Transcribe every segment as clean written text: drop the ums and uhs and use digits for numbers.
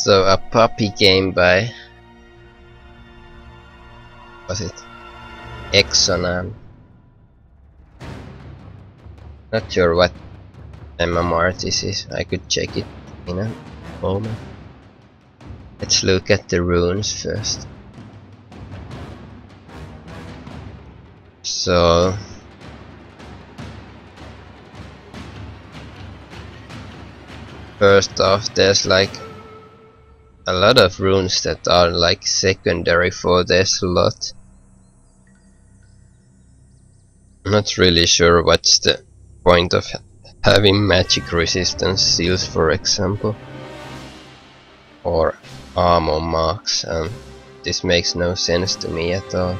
So a puppy game by, was it Exonan? Not sure what MMR this is. I could check it in a moment. Let's look at the runes first. So first off, there's like a lot of runes that are like secondary for their slot. I'm not really sure what's the point of having magic resistance seals, for example, or armor marks. This makes no sense to me at all.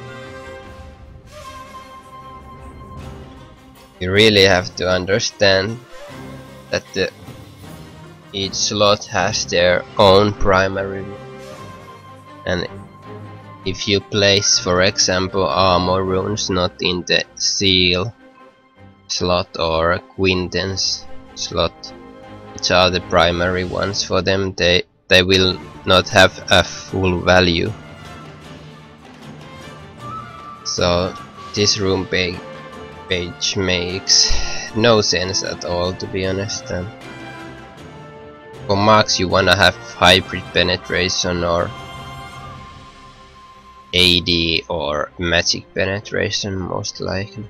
You really have to understand that each slot has their own primary, and if you place, for example, armor runes not in the seal slot or quintessence slot, which are the primary ones for them, they will not have a full value. So this rune page makes no sense at all, to be honest. For marks you wanna have hybrid penetration or AD or magic penetration, most likely.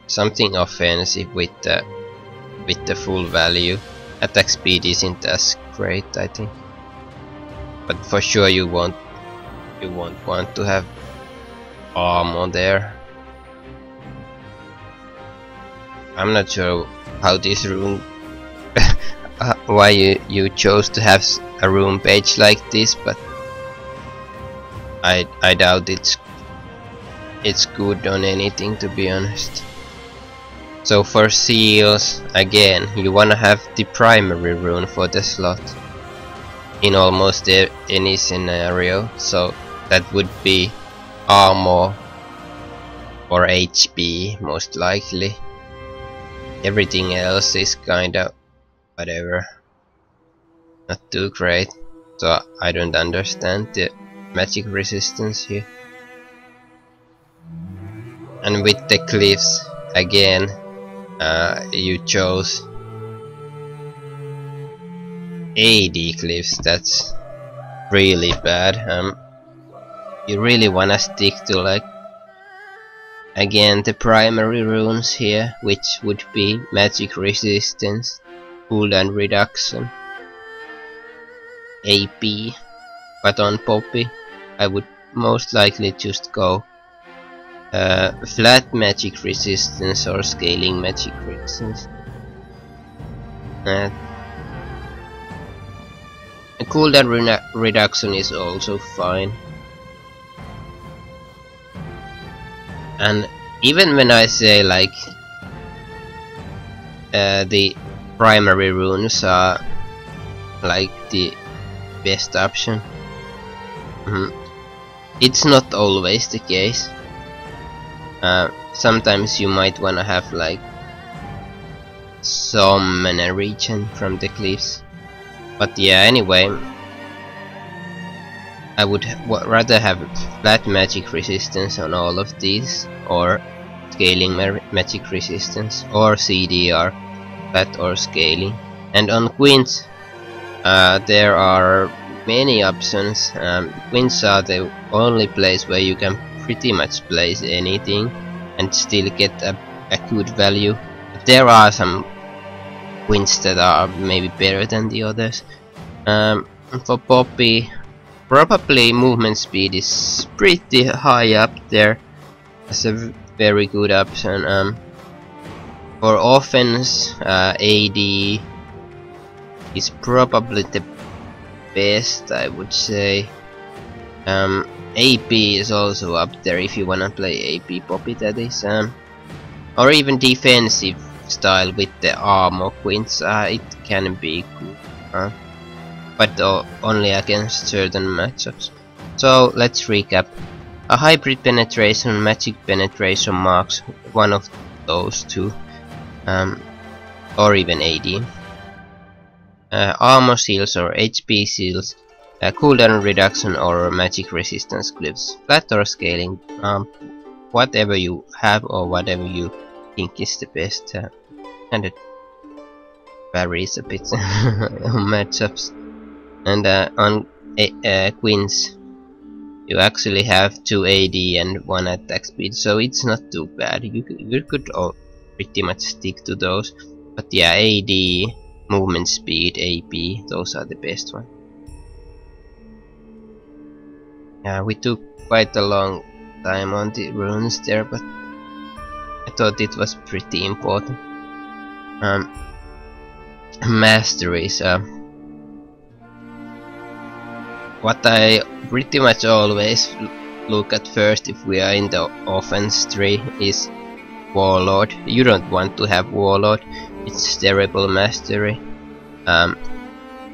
Something offensive with the full value. Attack speed isn't as great, I think. But for sure you won't want to have armor there. I'm not sure how this rune why you chose to have a rune page like this, but I doubt it's good on anything, to be honest. So for seals, again, you wanna have the primary rune for the slot in almost any scenario. So that would be armor or HP, most likely. Everything else is kinda whatever, not too great. So I don't understand the magic resistance here. And with the cliffs, again, you chose AD cliffs. That's really bad. You really wanna stick to, like, again, the primary runes here, which would be magic resistance, cooldown reduction, AP. But on Poppy I would most likely just go flat magic resistance or scaling magic resistance. A cooldown reduction is also fine. And even when I say, like, the primary runes are like the best option, it's not always the case. Sometimes you might wanna have, like, some mana regen from the cliffs. But yeah, anyway, I would rather have flat magic resistance on all of these, or scaling magic resistance, or CDR, flat or scaling. And on quints, there are many options. Quints are the only place where you can pretty much place anything and still get a good value. But there are some quints that are maybe better than the others. For Poppy, probably movement speed is pretty high up there. That's a very good option. For offense, AD is probably the best, I would say. AP is also up there if you wanna play AP Poppy, that is. Or even defensive style with the armor quints, it can be good. But only against certain matchups. So let's recap. A hybrid penetration, magic penetration marks one of those two, or even AD. Armor seals or HP seals Cooldown reduction or magic resistance glyphs. Flat or scaling. Whatever you have or whatever you think is the best. And it varies a bit on matchups. And on Queens, you actually have 2 AD and 1 attack speed, so it's not too bad. You could all pretty much stick to those. But yeah, AD, movement speed, AP, those are the best ones. Yeah, we took quite a long time on the runes there, but I thought it was pretty important. Masteries. What I pretty much always look at first if we are in the offense tree is Warlord. You don't want to have Warlord, it's terrible mastery.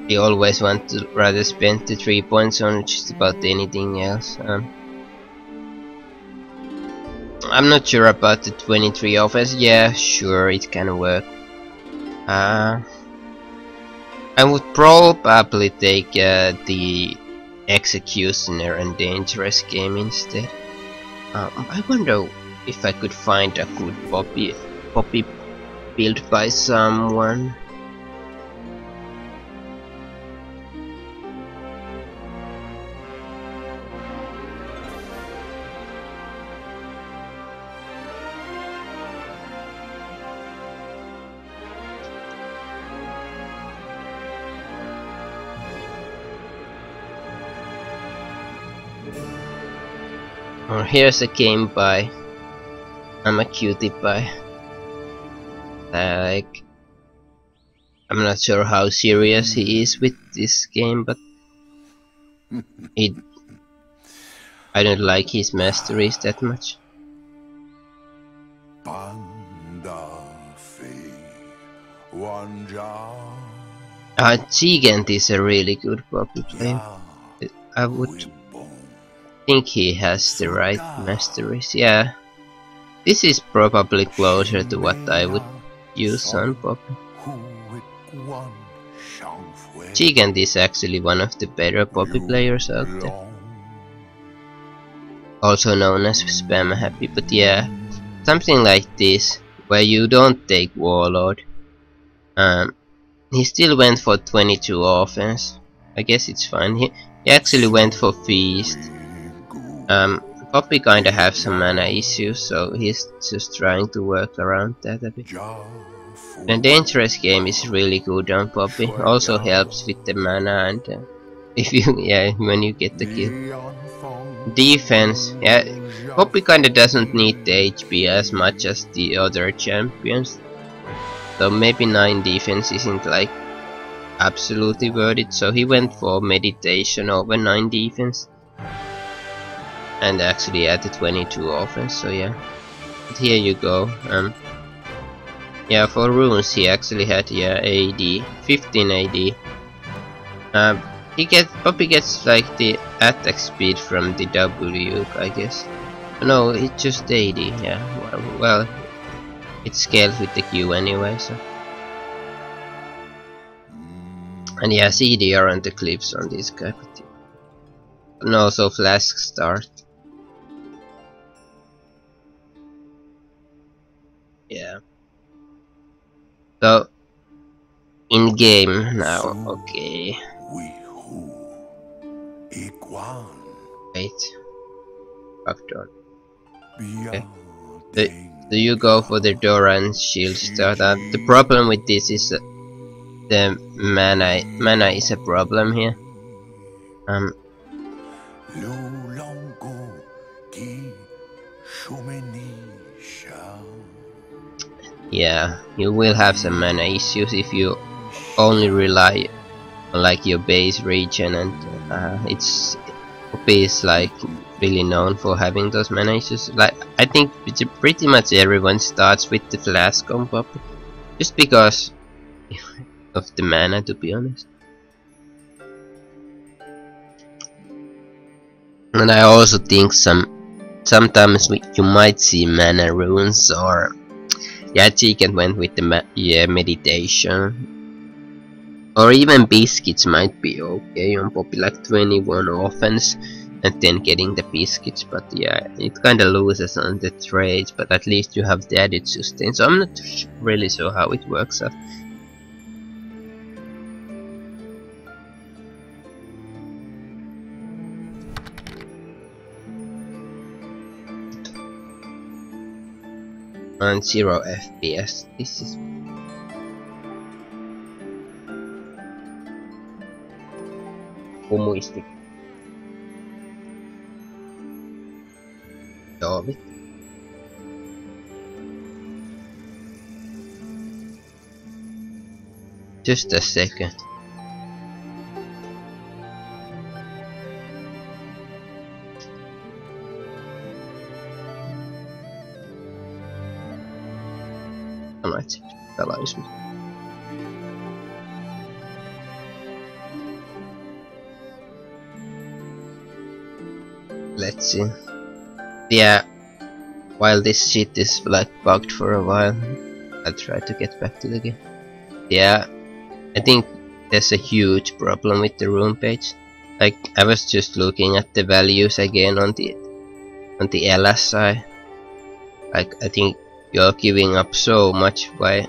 You always want to rather spend the 3 points on just about anything else. I'm not sure about the 23 offense. Yeah, sure, it can work. I would probably take the Executioner and Dangerous game instead. I wonder if I could find a good Poppy built by someone. Or here's a game by I'm a cutie pie. Like, I'm not sure how serious he is with this game, but I don't like his masteries that much. Gigant is a really good Poppy player. I would think he has the right masteries. Yeah, this is probably closer to what I would use on Poppy. Gigant is actually one of the better Poppy players out there, also known as spam happy. But yeah, something like this where you don't take Warlord. He still went for 22 offense. I guess it's fine. He actually went for Feast. Poppy kinda have some mana issues, so he's just trying to work around that a bit. The Dangerous game is really good on Poppy. Also helps with the mana and if you when you get the kill. Defense, yeah, Poppy kinda doesn't need the HP as much as the other champions. So maybe 9 defense isn't like absolutely worth it. So he went for meditation over 9 defense. And actually added 22 offense, so yeah. But here you go. Yeah, for runes he actually had AD, 15 AD. Poppy gets like the attack speed from the W, I guess. No, it's just AD. Yeah. Well, it scales with the Q anyway, so. And yeah, CDR on the clips on this guy. And also flask start. Yeah. So in game now, okay. Wait. Fucked on. Okay. Do you go for the Doran shield startup? The problem with this is the mana is a problem here. Yeah, you will have some mana issues if you only rely on like your base region, and it's Poppy is like really known for having those mana issues. Like I think pretty much everyone starts with the flask on Poppy, just because of the mana, to be honest. And I also think sometimes you might see mana runes, or yeah, Chicken went with the meditation. Or even biscuits might be okay on Poppy, like 21 offense and then getting the biscuits, but yeah, it kinda loses on the trades, but at least you have the added sustain, so I'm not really sure how it works out. On 0 FPS, this is muisti. David. Just a second. Alright, pelaismi. Let's see. Yeah, while this shit is like bugged for a while, I'll try to get back to the game. Yeah, I think there's a huge problem with the rune page. Like, I was just looking at the values again on the LSI. Like, I think you're giving up so much by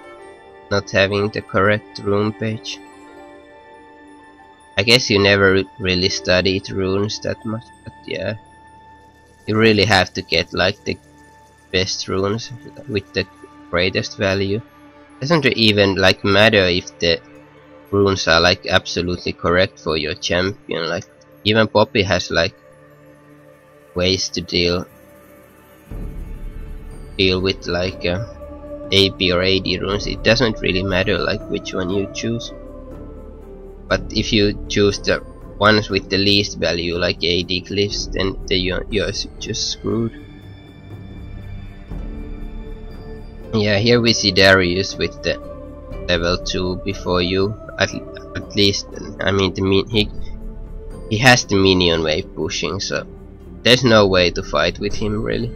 not having the correct rune page. I guess you never really studied runes that much, but yeah. You really have to get like the best runes with the greatest value. Doesn't even like matter if the runes are like absolutely correct for your champion. Like even Poppy has like ways to deal with like AP or AD runes. It doesn't really matter like which one you choose. But if you choose the ones with the least value like AD glyphs, then you're just screwed. Yeah, here we see Darius with the level 2 before you. At least, I mean, he has the minion wave pushing, so there's no way to fight with him really.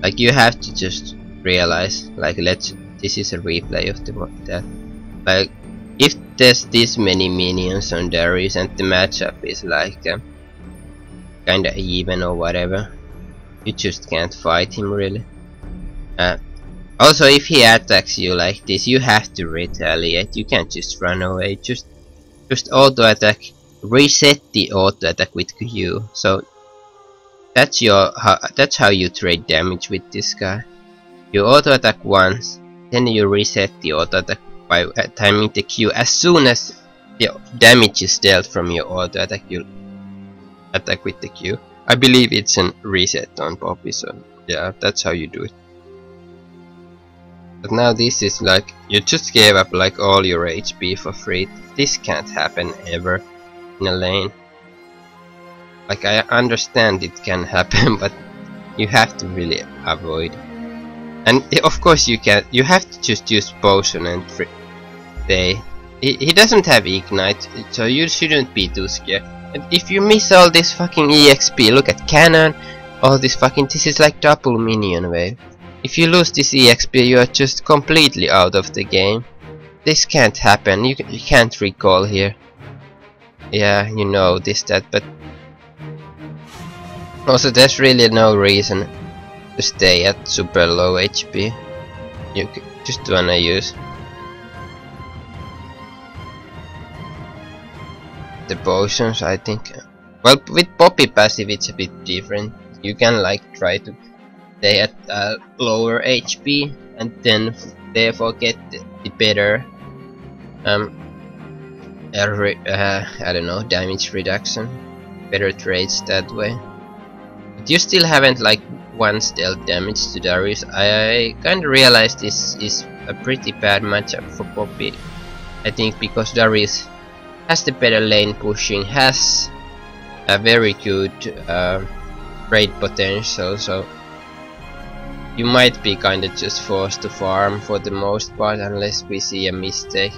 Like you have to just realize, like this is a replay of that. Like if there's this many minions on Darius and the matchup is like kinda even or whatever, you just can't fight him really. Also, if he attacks you like this, you have to retaliate. You can't just run away. Just auto attack. Reset the auto attack with Q. So that's how you trade damage with this guy. You auto attack once, then you reset the auto attack by timing the Q. As soon as the damage is dealt from your auto attack, you attack with the Q. I believe it's a reset on Poppy, so yeah, that's how you do it. But now this is like, you just gave up like all your HP for free. This can't happen ever in a lane. Like I understand it can happen, but you have to really avoid. And of course you have to just use potion and he doesn't have ignite, so you shouldn't be too scared. And if you miss all this fucking EXP, look at cannon, all this fucking, this is like double minion wave. If you lose this EXP, you are just completely out of the game. This can't happen. You can't recall here. Yeah, you know that, but also there's really no reason to stay at super low HP. You just wanna use the potions, I think. Well, with Poppy passive it's a bit different. You can like try to stay at lower HP and then therefore get the better I don't know, damage reduction, better trades that way. But you still haven't like once dealt damage to Darius. I kinda realized this is a pretty bad matchup for Poppy, I think, because Darius has the better lane pushing, has a very good trade potential, so you might be kinda just forced to farm for the most part unless we see a mistake.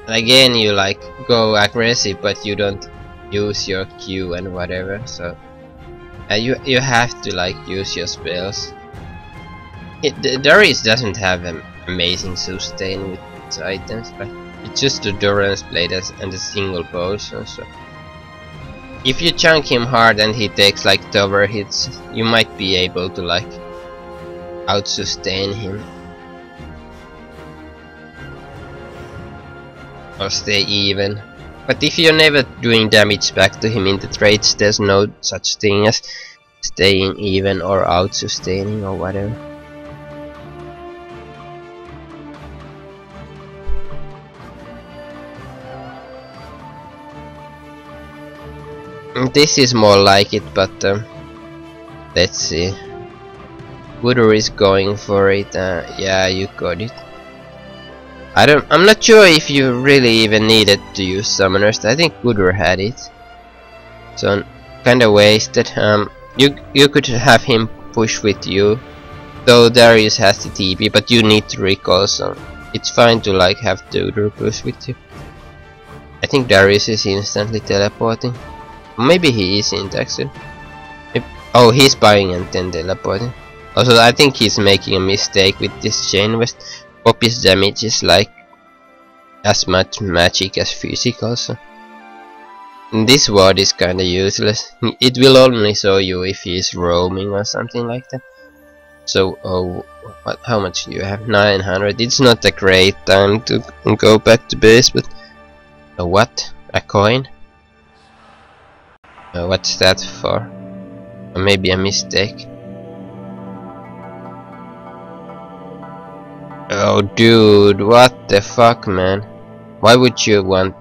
And again, you like go aggressive but you don't use your Q and whatever, so you have to like use your spells. Darius doesn't have an amazing sustain its items. Like it's just a Durance blade and a single potion. So if you chunk him hard and he takes like tower hits, you might be able to like out sustain him or stay even. But if you're never doing damage back to him in the trades, there's no such thing as staying even or out sustaining or whatever. This is more like it, but let's see. Wooder is going for it. Yeah, you got it. I'm not sure if you really even needed to use summoners. I think Wooder had it, so kinda wasted. You could have him push with you, though Darius has the TP, but you need to recall, so it's fine to like have Wooder push with you. I think Darius is instantly teleporting. Maybe he isn't actually. Oh, he's buying and then teleporting. Also, I think he's making a mistake with this chain west. Poppy's damage is like as much magic as physical, so this ward is kinda useless. It will only show you if he's roaming or something like that. So, oh, how much do you have? 900. It's not a great time to go back to base, but what? A coin? What's that for? Or maybe a mistake. Oh dude, what the fuck, man? Why would you want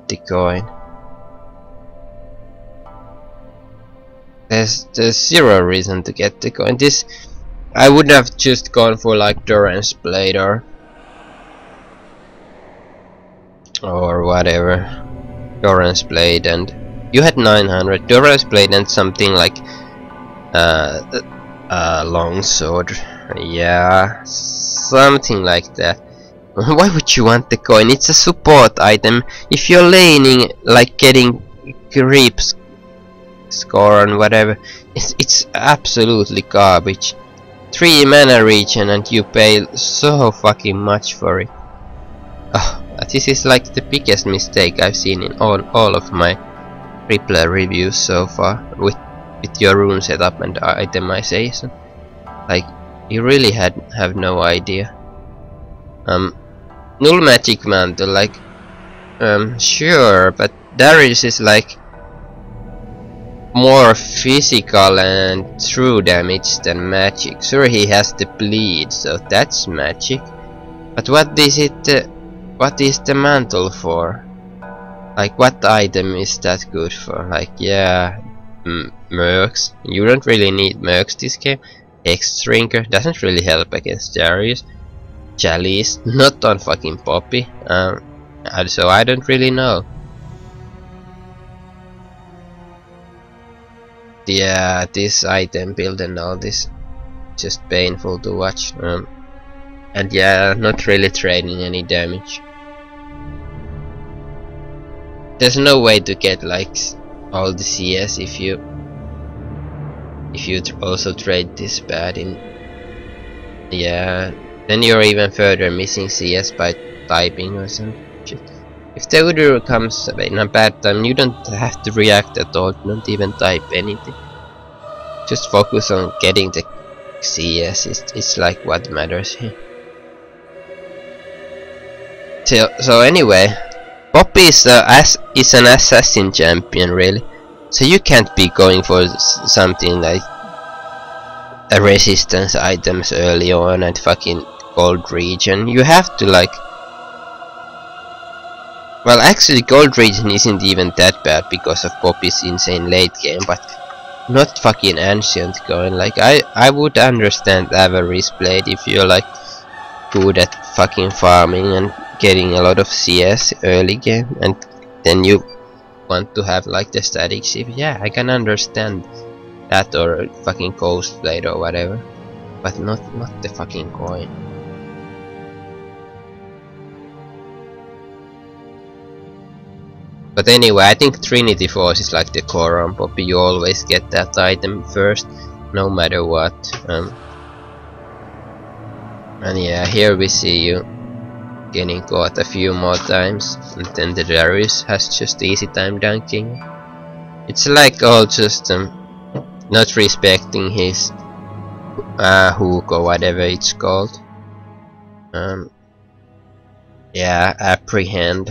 the coin? There's zero reason to get the coin. This I would have just gone for like Durance blade or whatever. Durance blade, and you had 900. Durance blade and something like long sword. Yeah, something like that. Why would you want the coin? It's a support item. If you're laning, like getting creeps score and whatever, it's absolutely garbage. 3 mana regen and you pay so fucking much for it. Oh, this is like the biggest mistake I've seen in all of my replay reviews so far with your rune setup and itemization. Like, you really have no idea. Null magic mantle, like, sure, but Darius is like more physical and true damage than magic. Sure, he has the bleed, so that's magic. But what is it? What is the mantle for? Like, what item is that good for? Like, yeah, mercs. You don't really need mercs this game. X-Drinker doesn't really help against Darius. Chalice, not on fucking Poppy. So I don't really know. Yeah, this item build and all this, just painful to watch. And yeah, not really trading any damage. There's no way to get like all the CS if you also trade this bad in. Yeah, then you're even further missing CS by typing or some shit. If the Udyr comes in a bad time, you don't have to react at all, don't even type anything. Just focus on getting the CS, it's like what matters here. So anyway, Poppy is an assassin champion really, so you can't be going for something like a resistance items early on and fucking gold region. You have to like, well actually gold region isn't even that bad because of Poppy's insane late game, but not fucking ancient going. Like I would understand Avarice blade if you're like good at fucking farming and getting a lot of CS early game, and then you want to have like the static shift. Yeah, I can understand that, or fucking ghost blade or whatever, but not the fucking coin. But anyway, I think Trinity Force is like the core on Poppy. You always get that item first, no matter what. And yeah, here we see you getting caught a few more times, and then the Darius has just easy time dunking. It's like all just not respecting his hook or whatever it's called. Yeah, apprehend.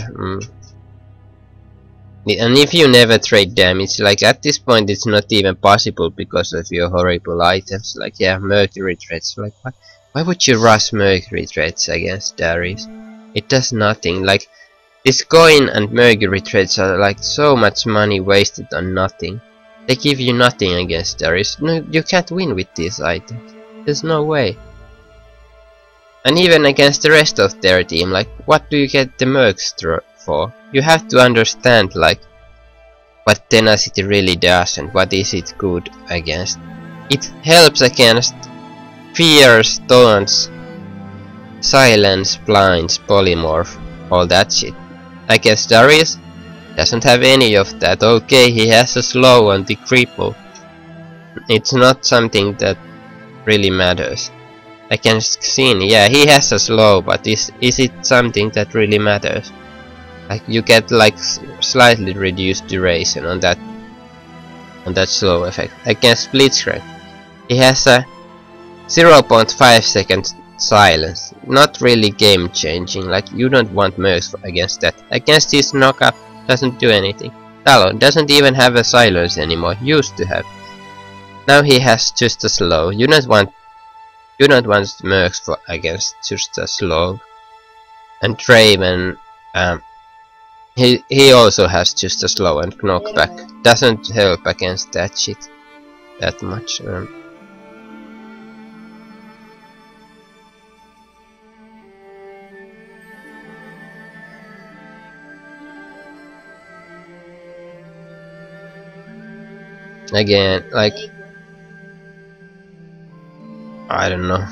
And if you never trade damage, like at this point it's not even possible because of your horrible items. Like, yeah, Mercury Threads. Like, why would you rush Mercury Threads against Darius? It does nothing. Like, this coin and Mercury Threads are like so much money wasted on nothing. They give you nothing against Darius. No, you can't win with these items. There's no way. And even against the rest of their team, like, what do you get the Mercs for? You have to understand, like, what tenacity really does and what is it good against. It helps against fears, taunts, silence, blinds, polymorph, all that shit. Against Darius, doesn't have any of that. Okay, he has a slow on the cripple. It's not something that really matters. Against Xin, yeah, he has a slow, but is it something that really matters? Like, you get like slightly reduced duration on that slow effect. Against Blitzcrank, he has a 0.5 second silence. Not really game changing. Like, you don't want Mercs against that. Against his knockup, doesn't do anything. Talon doesn't even have a silence anymore. Used to have. Now he has just a slow. You don't want Mercs for against just a slow. And Draven, he also has just a slow and knockback. Doesn't help against that shit that much. Again, like, I don't know.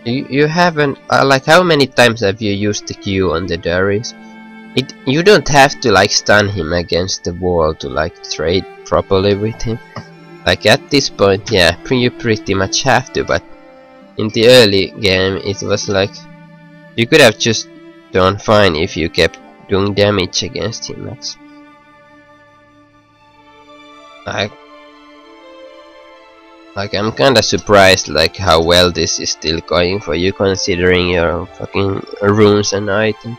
You haven't like, how many times have you used the Q on the Darius? You don't have to like stun him against the wall to like trade properly with him. Like, at this point, yeah, you pretty much have to, but in the early game it was like you could have just done fine if you kept doing damage against him, Max. Like, I'm kinda surprised like how well this is still going for you, considering your fucking runes and items.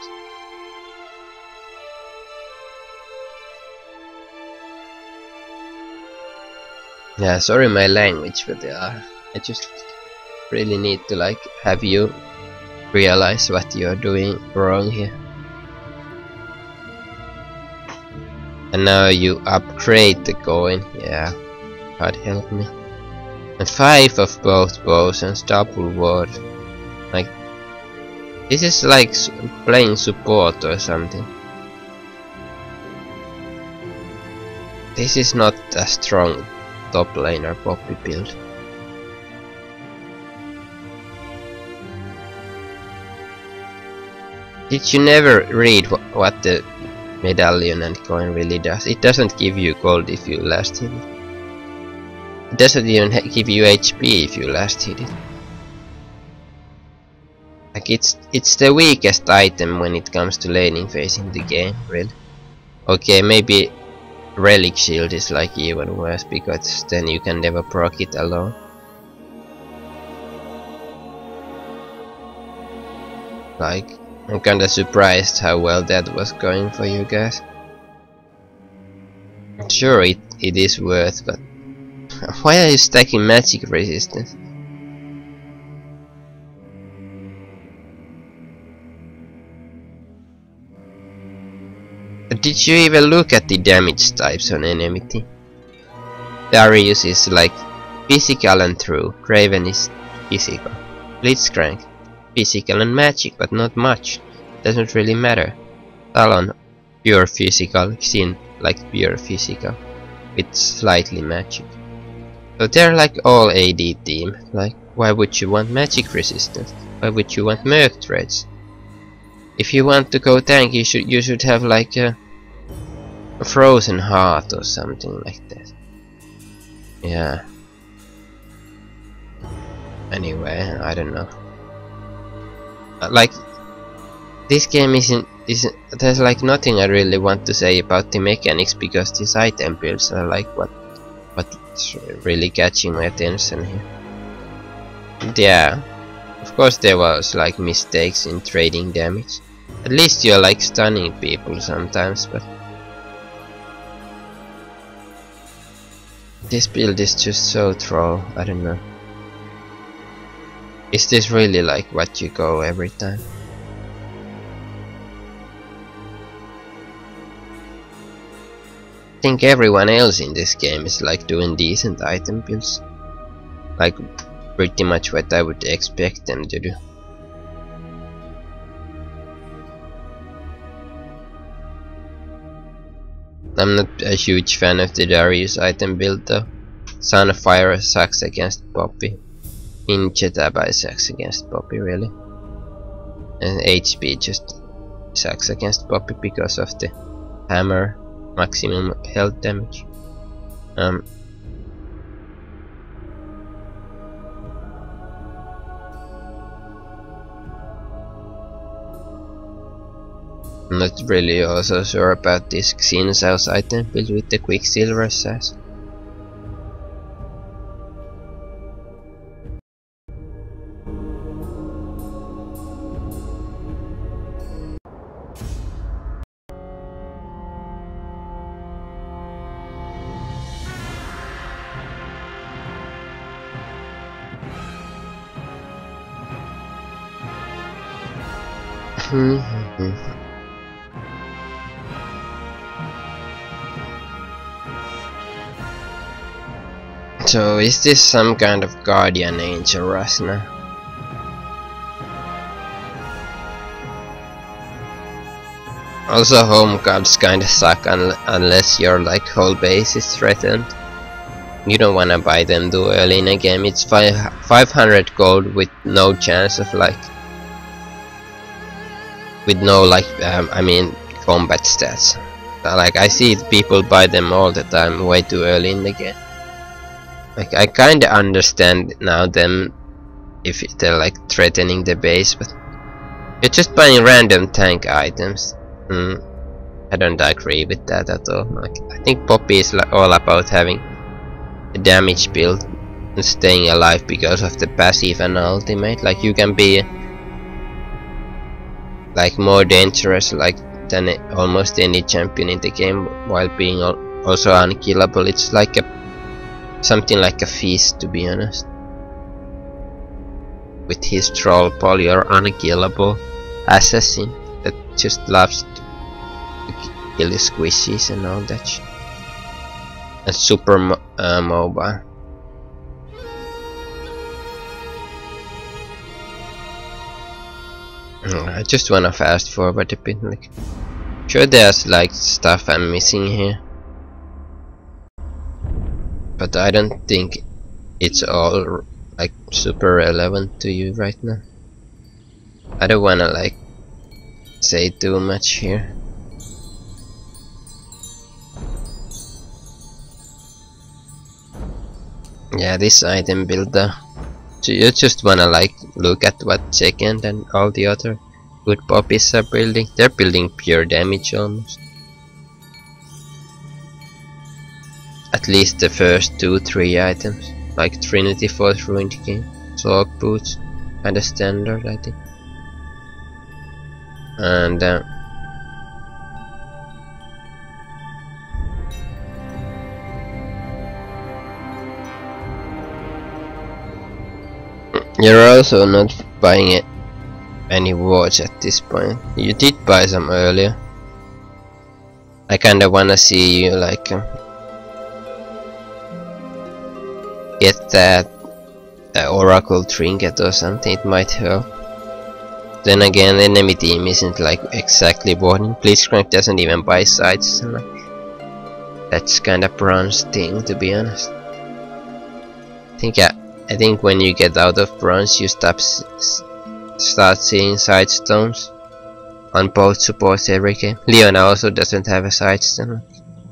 Yeah, sorry my language, but I just really need to like have you realize what you're doing wrong here. And now you upgrade the coin, yeah, God help me. And 5 of both bows and double ward. Like, this is like playing support or something. This is not a strong top laner Poppy build. Did you never read what the medallion and coin really does? It doesn't give you gold if you last hit it. It doesn't even give you HP if you last hit it. Like, it's the weakest item when it comes to laning phase in the game, really. Okay, maybe Relic Shield is like even worse, because then you can never proc it alone. Like, I'm kinda surprised how well that was going for you guys. Sure, it is worth, but why are you stacking magic resistance? Did you even look at the damage types on enemy team? Darius is like physical and true, Draven is physical, Blitzcrank physical and magic, but not much, doesn't really matter. Talon pure physical, Xin like pure physical, with slightly magic. So they're like all AD team. Like, why would you want magic resistance? Why would you want Merc Threads? If you want to go tank, you should have like a frozen heart or something like that. Yeah. Anyway, I don't know. Like, This game isn't there's like nothing I really want to say about the mechanics, because these item builds are like what's really catching my attention here. And yeah, of course there was like mistakes in trading damage. At least you're like stunning people sometimes, but this build is just so troll. I don't know. Is this really like what you go every time? I think everyone else in this game is like doing decent item builds. Like pretty much what I would expect them to do. I'm not a huge fan of the Darius item build though. Sunfire sucks against Poppy. Inchetabai sucks against Poppy really. And HP just sucks against Poppy because of the hammer maximum health damage. I'm not really also sure about this Xenosaurus item build with the Quicksilver sass. So is this some kind of guardian angel Rasna? Also home cards kinda suck unless your like whole base is threatened. You don't wanna buy them too early in a game. It's 500 gold with no chance of like, with no like I mean combat stats. Like I see people buy them all the time way too early in the game. Like I kinda understand now them if they're like threatening the base, but you're just buying random tank items. I don't agree with that at all. Like I think Poppy is like all about having a damage build and staying alive because of the passive and ultimate. Like you can be like more dangerous like than almost any champion in the game while being also unkillable. It's like something like a feast, to be honest. With his troll Paul, you're unkillable assassin that just loves to kill the squishies and all that shit. And super mobile. I just wanna fast forward a bit. Like, sure, there's like stuff I'm missing here, but I don't think it's all like super relevant to you right now. I don't wanna like say too much here. Yeah, this item builder. So you just wanna like look at what second and all the other good poppies are building. They're building pure damage almost. At least the first 2-3 items, like Trinity Force ruined game, Slog Boots, kinda standard I think. And you're also not buying any wards at this point. You did buy some earlier. I kinda wanna see you like get that Oracle trinket or something. It might help. Then again, the enemy team isn't like exactly boarding. Blitzcrank doesn't even buy sides. So like, that's kinda bronze thing, to be honest. I think when you get out of bronze, you start seeing side stones on both supports every game. Leona also doesn't have a side stone.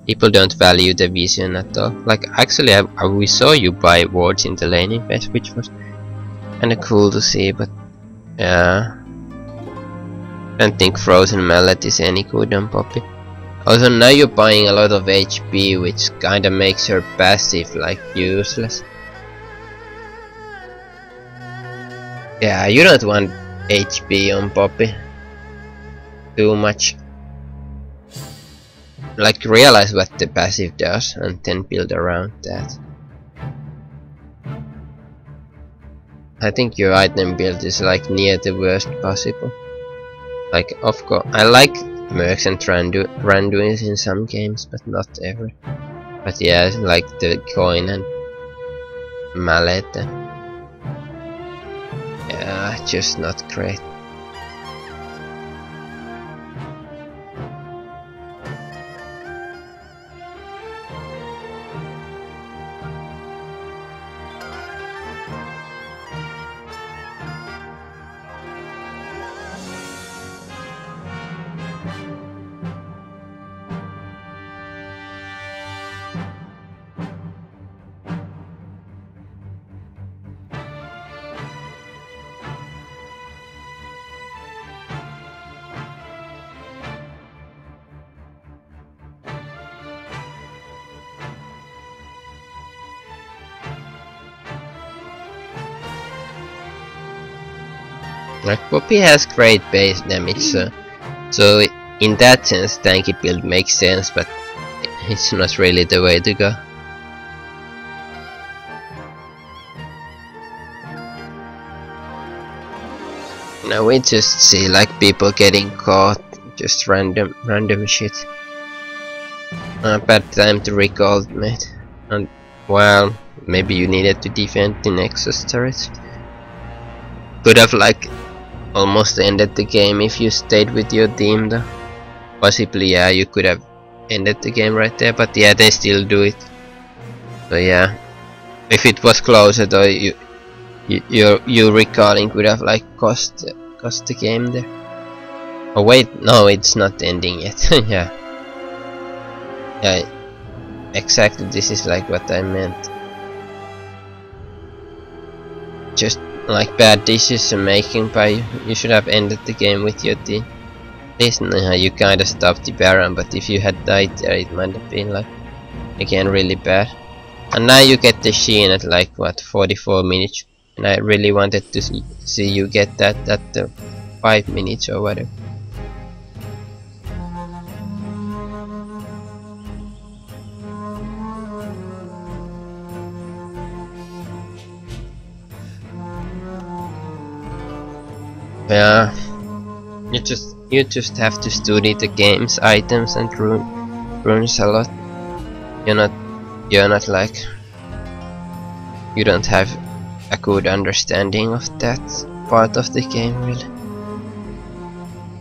People don't value the vision at all. Like actually, we saw you buy wards in the laning phase, which was kinda cool to see. But yeah, Don't think Frozen Mallet is any good on Poppy. Also now you're buying a lot of HP, which kinda makes her passive like useless. Yeah, you don't want HP on Poppy too much. Like realize what the passive does and then build around that. I think your item build is like near the worst possible. Like of course I like Mercs and Randuins in some games, but not every. But yeah, like the coin and mallet. Yeah, just not great. Like Poppy has great base damage, so in that sense tanky build makes sense, but it's not really the way to go. Now we just see like people getting caught, just random shit. Bad time to recall, mate. And well, maybe you needed to defend the Nexus turret. Could have like almost ended the game if you stayed with your team though. Possibly, yeah, you could have ended the game right there, but yeah, they still do it. So yeah, if it was closer though, your recalling could have like cost the game there. Oh wait, no, it's not ending yet. Yeah, exactly. This is like what I meant. Just like bad decision making by you. You should have ended the game with your team. Listen, you kinda stopped the Baron, but if you had died there it might have been like again really bad. And now you get the Sheen at like what, 44 minutes, and I really wanted to see you get that at the 5 minutes or whatever. Yeah, you just have to study the game's items and runes a lot. You're not like, you don't have a good understanding of that part of the game really.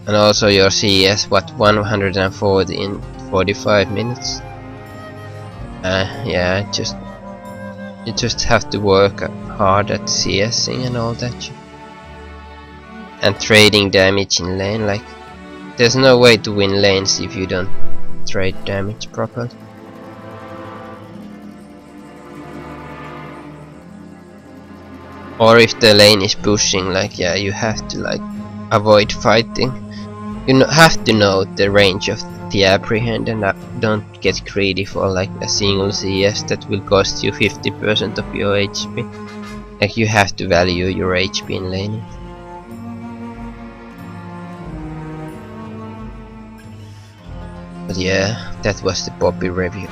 And also your CS, what, 140 in 45 minutes. Yeah, you just have to work hard at CSing and all that shit. And trading damage in lane, like there's no way to win lanes if you don't trade damage properly. Or if the lane is pushing, like yeah, you have to like avoid fighting. You have to know the range of the apprehend and don't get greedy for like a single CS that will cost you 50% of your HP. Like you have to value your HP in laning. But yeah, that was the Poppy review.